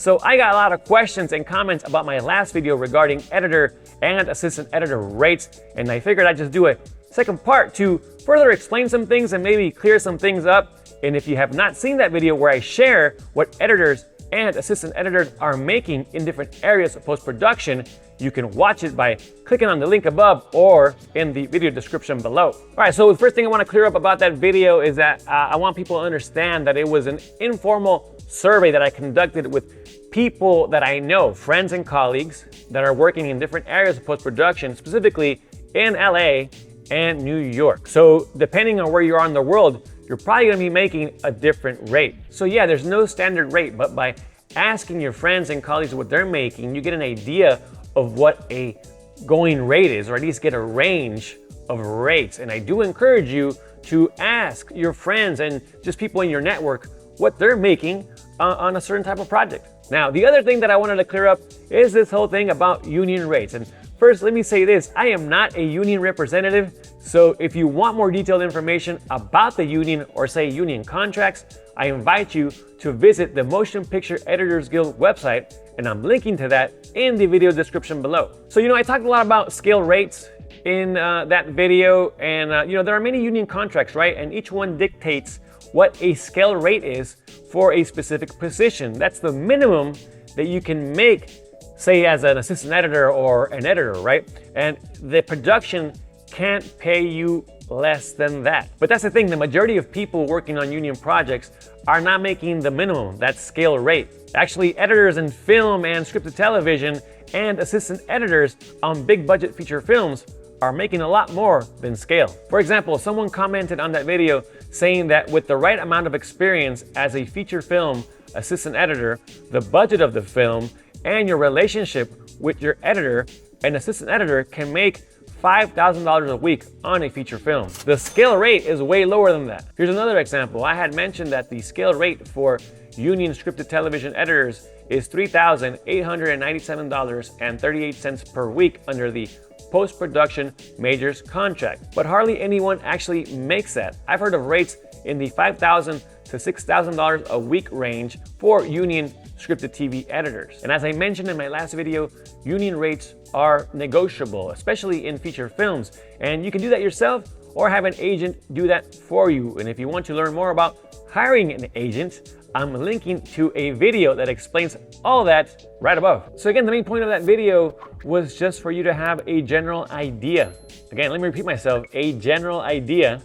So I got a lot of questions and comments about my last video regarding editor and assistant editor rates, and I figured I'd just do a second part to further explain some things and maybe clear some things up. And if you have not seen that video where I share what editors and assistant editors are making in different areas of post-production, you can watch it by clicking on the link above or in the video description below. All right, so the first thing I want to clear up about that video is that I want people to understand that it was an informal survey that I conducted with people that I know, friends and colleagues that are working in different areas of post-production, specifically in LA and New York. So depending on where you are in the world, you're probably gonna be making a different rate. So yeah, there's no standard rate, but by asking your friends and colleagues what they're making, you get an idea of what a going rate is, or at least get a range of rates. And I do encourage you to ask your friends and just people in your network what they're making on a certain type of project. Now, the other thing that I wanted to clear up is this whole thing about union rates. And first, let me say this, I am not a union representative, so if you want more detailed information about the union or say union contracts, I invite you to visit the Motion Picture Editors Guild website, and I'm linking to that in the video description below. So, I talked a lot about scale rates in that video, and there are many union contracts, right? And each one dictates what a scale rate is for a specific position. That's the minimum that you can make, say as an assistant editor or an editor, right? And the production can't pay you less than that. But that's the thing, the majority of people working on union projects are not making the minimum, that scale rate. Actually, editors in film and scripted television and assistant editors on big budget feature films are making a lot more than scale. For example, someone commented on that video saying that with the right amount of experience as a feature film assistant editor, the budget of the film and your relationship with your editor and assistant editor can make $5,000 a week on a feature film. The scale rate is way lower than that. Here's another example. I had mentioned that the scale rate for union scripted television editors is $3,897.38 per week under the post-production majors contract, but hardly anyone actually makes that. I've heard of rates in the $5,000 to $6,000 a week range for union scripted TV editors. And as I mentioned in my last video, union rates are negotiable, especially in feature films. And you can do that yourself or have an agent do that for you. And if you want to learn more about hiring an agent, I'm linking to a video that explains all that right above. So again, the main point of that video was just for you to have a general idea. Again, let me repeat myself, a general idea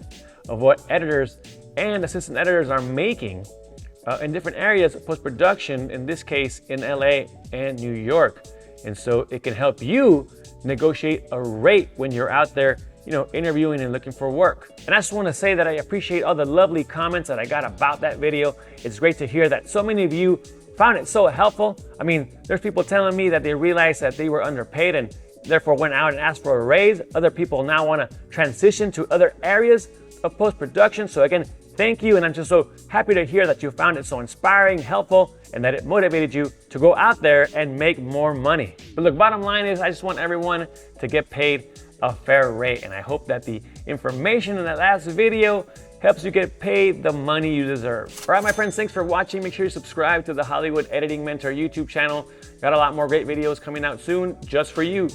of what editors and assistant editors are making in different areas of post-production, in this case in LA and New York. And so it can help you negotiate a rate when you're out there, interviewing and looking for work. And I just want to say that I appreciate all the lovely comments that I got about that video. It's great to hear that so many of you found it so helpful. I mean, there's people telling me that they realized that they were underpaid and therefore went out and asked for a raise. Other people now want to transition to other areas of post-production. So again, thank you, and I'm just so happy to hear that you found it so inspiring, helpful, and that it motivated you to go out there and make more money. But look, bottom line is I just want everyone to get paid a fair rate, and I hope that the information in that last video helps you get paid the money you deserve. All right, my friends, thanks for watching. Make sure you subscribe to the Hollywood Editing Mentor YouTube channel. Got a lot more great videos coming out soon just for you.